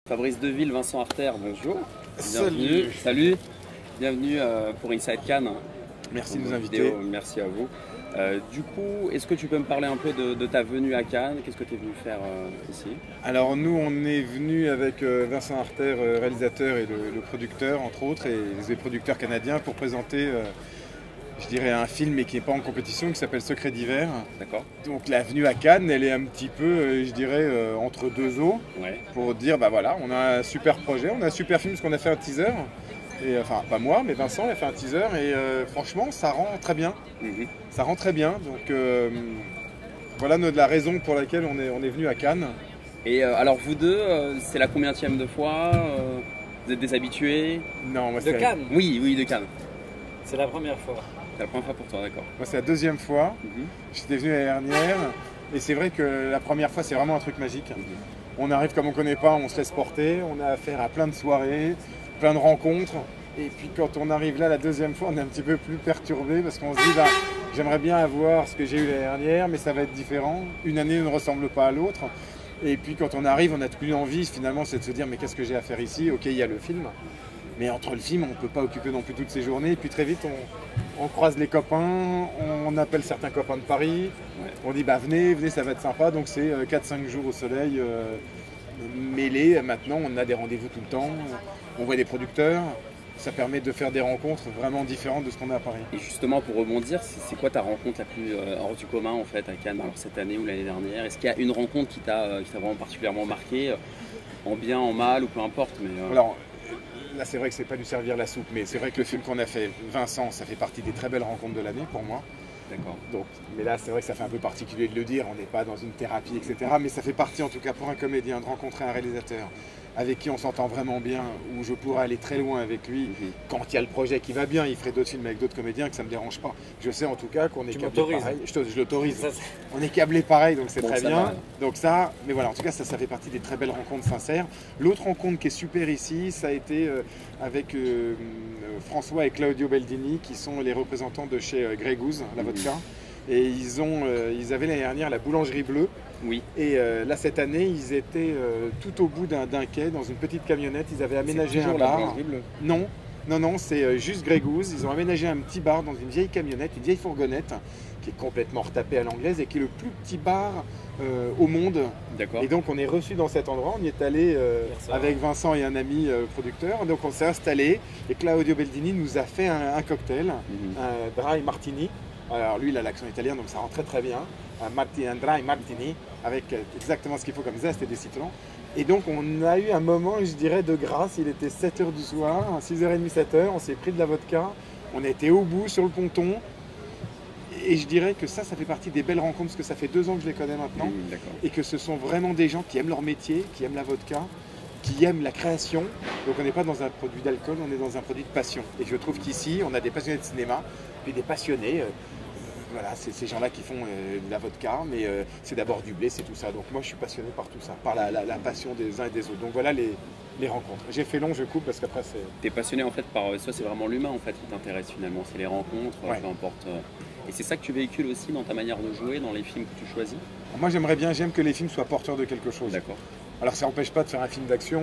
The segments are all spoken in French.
Fabrice Deville, Vincent Artère, bonjour. Salut. Salut. Bienvenue pour Inside Cannes. Merci de nous inviter. Vidéo. Merci à vous. Du coup, est-ce que tu peux me parler un peu de ta venue à Cannes? Qu'est-ce que tu es venu faire ici? Alors nous, on est venu avec Vincent Artère, réalisateur et le producteur, entre autres, et les producteurs canadiens pour présenter, je dirais, un film mais qui n'est pas en compétition, qui s'appelle Secret d'hiver. D'accord. Donc la venue à Cannes, elle est un petit peu, je dirais, entre deux eaux, Ouais. pour dire, bah voilà, on a un super projet, on a un super film, parce qu'on a fait un teaser. Et, enfin, pas moi, mais Vincent a fait un teaser et franchement, ça rend très bien. Ça rend très bien. Donc voilà la raison pour laquelle on est venu à Cannes. Et alors vous deux, c'est la combienième de fois vous êtes des habitués? Non, moi De c'est Cannes? Oui, oui, de Cannes. C'est la première fois. C'est la première fois pour toi, d'accord. moi, c'est la deuxième fois. J'étais venu l'année dernière. Et c'est vrai que la première fois, c'est vraiment un truc magique. On arrive comme on ne connaît pas, on se laisse porter. On a affaire à plein de soirées, plein de rencontres. Et puis quand on arrive là la deuxième fois, on est un petit peu plus perturbé parce qu'on se dit, bah, j'aimerais bien avoir ce que j'ai eu l'année dernière, mais ça va être différent. Une année ne ressemble pas à l'autre. Et puis quand on arrive, on n'a plus envie finalement, c'est de se dire, mais qu'est-ce que j'ai à faire ici? Ok, il y a le film. Mais entre le film, on ne peut pas occuper non plus toutes ces journées. Et puis très vite, on croise les copains, on appelle certains copains de Paris. Ouais. On dit, bah venez, ça va être sympa. Donc c'est 4-5 jours au soleil mêlés. Maintenant, on a des rendez-vous tout le temps. On voit des producteurs. Ça permet de faire des rencontres vraiment différentes de ce qu'on a à Paris. Et justement, pour rebondir, c'est quoi ta rencontre la plus hors du commun en fait à Cannes, alors cette année ou l'année dernière? Est-ce qu'il y a une rencontre qui t'a vraiment particulièrement marqué, en bien, en mal ou peu importe Alors, là, c'est vrai que c'est pas du servir la soupe, mais c'est vrai que le film qu'on a fait, Vincent, ça fait partie des très belles rencontres de l'année pour moi. D'accord. Donc, mais là, c'est vrai que ça fait un peu particulier de le dire, on n'est pas dans une thérapie, etc. Mais ça fait partie, en tout cas, pour un comédien, de rencontrer un réalisateur avec qui on s'entend vraiment bien, où je pourrais aller très loin avec lui. Quand il y a le projet qui va bien, il ferait d'autres films avec d'autres comédiens, que ça ne me dérange pas. Je sais en tout cas qu'on est câblé pareil. Je l'autorise. On est câblé pareil, donc c'est très bien. Donc ça, mais voilà, en tout cas, ça fait partie des très belles rencontres sincères. L'autre rencontre qui est super ici, ça a été avec François et Claudio Baldini, qui sont les représentants de chez Grey Goose, la vodka. Et ils avaient l'année dernière la boulangerie bleue. Oui. Et là, cette année, ils étaient tout au bout d'un quai, dans une petite camionnette. Ils avaient aménagé un bar. Non, c'est juste Grey Goose. Ils ont aménagé un petit bar dans une vieille camionnette, une vieille fourgonnette, qui est complètement retapée à l'anglaise et qui est le plus petit bar au monde. D'accord. Et donc, on est reçu dans cet endroit. On y est allé avec Vincent et un ami producteur. Donc, on s'est installé et Claudio Baldini nous a fait un cocktail, un dry martini. Alors lui, il a l'accent italien, donc ça rend très très bien. Un dry martini avec exactement ce qu'il faut comme zeste et des citrons. Et donc on a eu un moment, je dirais, de grâce. Il était 7h du soir, 6h30, 7h. On s'est pris de la vodka. On a été au bout sur le ponton. Et je dirais que ça fait partie des belles rencontres parce que ça fait 2 ans que je les connais maintenant. Et que ce sont vraiment des gens qui aiment leur métier, qui aiment la vodka, qui aiment la création. Donc on n'est pas dans un produit d'alcool, on est dans un produit de passion. Et je trouve qu'ici, on a des passionnés de cinéma, puis des passionnés. Voilà, c'est ces gens-là qui font de la vodka, mais c'est d'abord du blé, c'est tout ça. Donc moi, je suis passionné par tout ça, par la passion des uns et des autres. Donc voilà les rencontres. J'ai fait long, je coupe parce qu'après c'est... T'es passionné en fait par ça, c'est vraiment l'humain en fait qui t'intéresse finalement, c'est les rencontres, Ouais. peu importe. Et c'est ça que tu véhicules aussi dans ta manière de jouer, dans les films que tu choisis? Moi, j'aime que les films soient porteurs de quelque chose. D'accord. Alors ça n'empêche pas de faire un film d'action,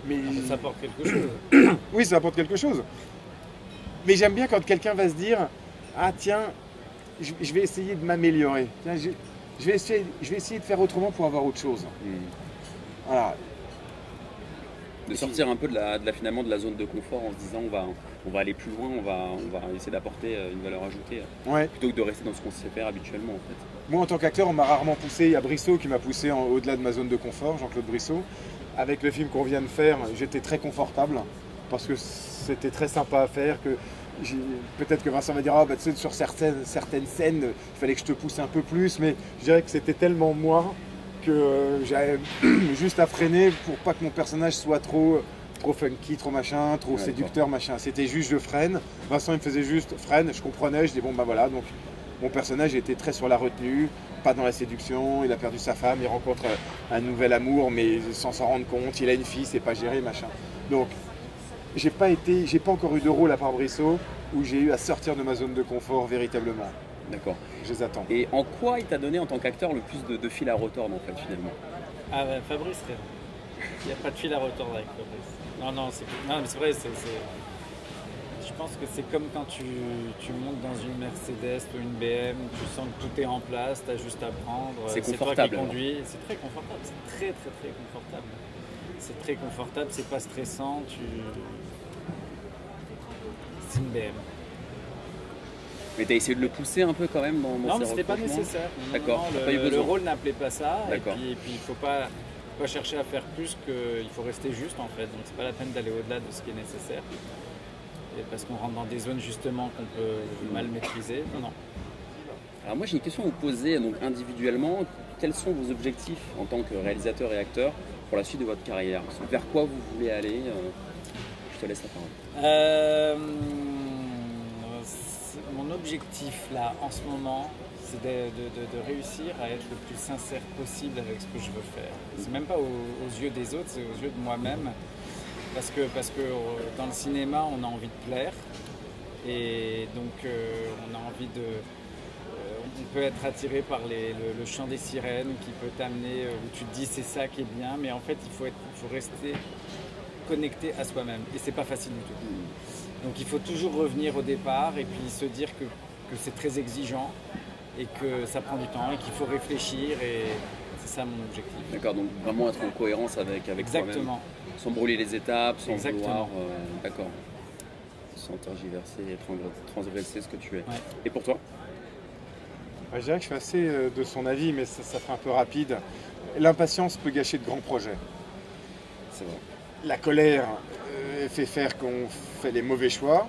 mais... Ça apporte quelque chose. Oui, ça apporte quelque chose. Mais j'aime bien quand quelqu'un va se dire, ah tiens, je vais essayer de m'améliorer. Tiens, je vais essayer de faire autrement pour avoir autre chose. Voilà. De sortir un peu finalement de la zone de confort en se disant on va aller plus loin, on va essayer d'apporter une valeur ajoutée, Ouais. plutôt que de rester dans ce qu'on sait faire habituellement en fait. Moi, en tant qu'acteur, on m'a rarement poussé. Il y a Brissot qui m'a poussé au-delà de ma zone de confort, Jean-Claude Brissot. Avec le film qu'on vient de faire, j'étais très confortable parce que c'était très sympa à faire. Peut-être que Vincent va dire, ah, bah, tu sais, sur certaines scènes, il fallait que je te pousse un peu plus, mais je dirais que c'était tellement moi que j'avais juste à freiner pour pas que mon personnage soit trop funky, trop machin, trop séducteur, machin. C'était juste je freine. Vincent il me faisait juste freine, je comprenais, je dis bon bah voilà. Donc mon personnage était très sur la retenue, pas dans la séduction, il a perdu sa femme, il rencontre un nouvel amour mais sans s'en rendre compte, il a une fille, c'est pas géré, machin. Donc j'ai pas encore eu de rôle à part Brissot où j'ai eu à sortir de ma zone de confort véritablement. D'accord. Je les attends. Et en quoi il t'a donné en tant qu'acteur le plus de fil à retordre en fait finalement? Ah ben Fabrice, Il n'y a pas de fil à retordre avec Fabrice. Non, mais c'est vrai, je pense que c'est comme quand tu montes dans une Mercedes ou une BM, tu sens que tout est en place, tu as juste à prendre. C'est confortable. Toi qui conduis, c'est très confortable, c'est très confortable. C'est très confortable, c'est pas stressant, c'est une BM. Mais tu as essayé de le pousser un peu quand même dans Non, mais ces c'était pas recrutements? nécessaire. D'accord, Non, t'as pas eu le besoin. rôle n'appelait pas ça. Et D'accord. puis il faut pas chercher à faire plus qu'il faut rester juste en fait. Donc c'est pas la peine d'aller au-delà de ce qui est nécessaire. Et parce qu'on rentre dans des zones justement qu'on peut mal maîtriser. Non. Alors moi j'ai une question à vous poser donc individuellement. Quels sont vos objectifs en tant que réalisateur et acteur pour la suite de votre carrière? Vers quoi vous voulez aller? Je te laisse la parole. Mon objectif là en ce moment, c'est de réussir à être le plus sincère possible avec ce que je veux faire. C'est même pas aux yeux des autres, c'est aux yeux de moi-même. Parce que dans le cinéma, on a envie de plaire. Et donc on a envie on peut être attiré par le chant des sirènes qui peut t'amener où tu te dis c'est ça qui est bien. Mais en fait, il faut rester connecté à soi-même. Et c'est pas facile du tout. Donc il faut toujours revenir au départ et puis se dire que c'est très exigeant et que ça prend du temps et qu'il faut réfléchir et c'est ça mon objectif. D'accord, donc vraiment être en cohérence avec soi-même. Exactement. Sans brûler les étapes, sans Exactement. vouloir... d'accord. Sans tergiverser et transgresser ce que tu es. Ouais. Et pour toi? Je dirais que je suis assez de son avis, mais ça fait un peu rapide. L'impatience peut gâcher de grands projets. C'est vrai. La colère fait faire qu'on fait les mauvais choix.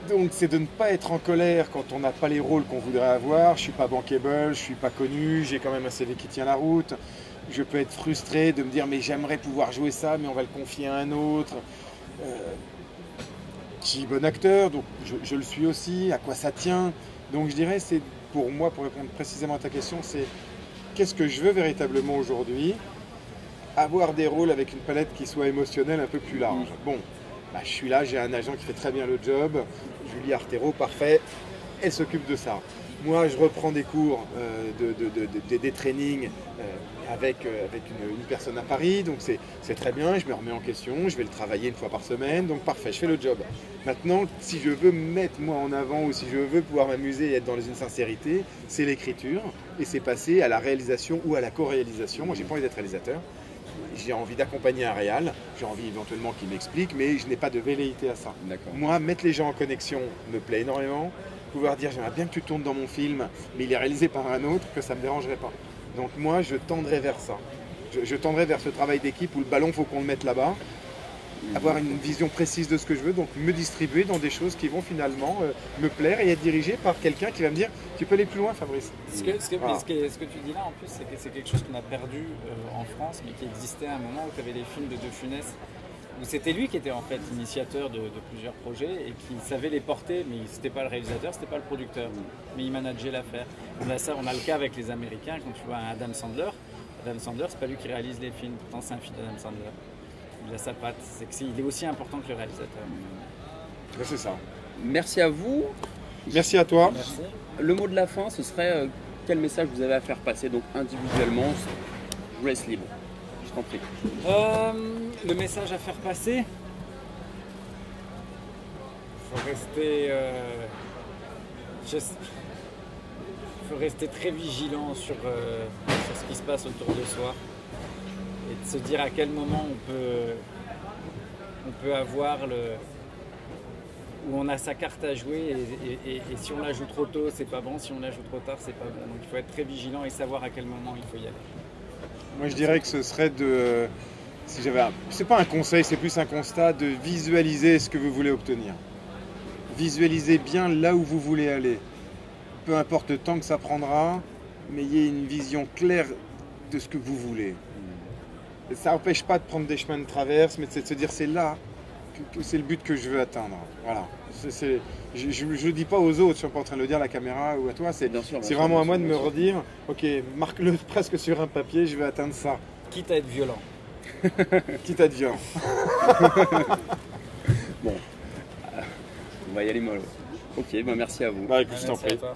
Donc c'est de ne pas être en colère quand on n'a pas les rôles qu'on voudrait avoir. Je ne suis pas bankable, je ne suis pas connu, j'ai quand même un CV qui tient la route. Je peux être frustré de me dire mais j'aimerais pouvoir jouer ça, mais on va le confier à un autre. Qui est bon acteur, donc je le suis aussi, à quoi ça tient. Donc je dirais, c'est pour moi, pour répondre précisément à ta question, c'est qu'est-ce que je veux véritablement aujourd'hui? Avoir des rôles avec une palette qui soit émotionnelle un peu plus large. Bon, bah, je suis là, j'ai un agent qui fait très bien le job, Julie Artero, parfait, elle s'occupe de ça. Moi, je reprends des cours, des trainings avec une personne à Paris, donc c'est très bien, je me remets en question, je vais le travailler une fois par semaine, donc parfait, je fais le job. Maintenant, si je veux me mettre moi en avant ou si je veux pouvoir m'amuser et être dans une sincérité, c'est l'écriture et c'est passer à la réalisation ou à la co-réalisation. Moi, j'ai pas envie d'être réalisateur. J'ai envie d'accompagner un réal, j'ai envie éventuellement qu'il m'explique, mais je n'ai pas de velléité à ça. Moi, mettre les gens en connexion me plaît énormément. Pouvoir dire j'aimerais bien que tu tournes dans mon film, mais il est réalisé par un autre, que ça ne me dérangerait pas. Donc moi, je tendrais vers ça. Je tendrais vers ce travail d'équipe où le ballon, il faut qu'on le mette là-bas. Avoir une vision précise de ce que je veux, donc me distribuer dans des choses qui vont finalement me plaire et être dirigé par quelqu'un qui va me dire tu peux aller plus loin, Fabrice. Ce que tu dis là en plus, c'est quelque chose qu'on a perdu en France, mais qui existait à un moment où tu avais les films de De Funès, où c'était lui qui était en fait initiateur de plusieurs projets et qui savait les porter, mais c'était pas le réalisateur, c'était pas le producteur, mais il manageait l'affaire. On a le cas avec les Américains, quand tu vois un Adam Sandler, c'est pas lui qui réalise les films, pourtant c'est un film d'Adam Sandler. Il a sa patte, il est aussi important que le réalisateur. C'est ça. Merci à vous. Merci à toi. Merci. Le mot de la fin, ce serait quel message vous avez à faire passer, donc individuellement. Je vous laisse libre. Je t'en prie. Le message à faire passer, faut rester très vigilant sur ce qui se passe autour de soi et de se dire à quel moment on peut avoir où on a sa carte à jouer et si on la joue trop tôt c'est pas bon, si on la joue trop tard c'est pas bon. Donc il faut être très vigilant et savoir à quel moment il faut y aller. Moi je dirais que ce serait c'est pas un conseil, c'est plus un constat de visualiser ce que vous voulez obtenir. Visualisez bien là où vous voulez aller. Peu importe le temps que ça prendra, mais ayez une vision claire de ce que vous voulez. Et ça n'empêche pas de prendre des chemins de traverse, mais c'est de se dire c'est là que c'est le but que je veux atteindre. Voilà. Je ne dis pas aux autres, je suis pas en train de le dire à la caméra ou à toi, c'est vraiment à moi de me redire, ok, marque-le presque sur un papier, je vais atteindre ça. Quitte à être violent. Quitte à être violent. Bon, on va y aller mollo. Ok, merci à vous. Bah écoute, je t'en Merci à prie. toi.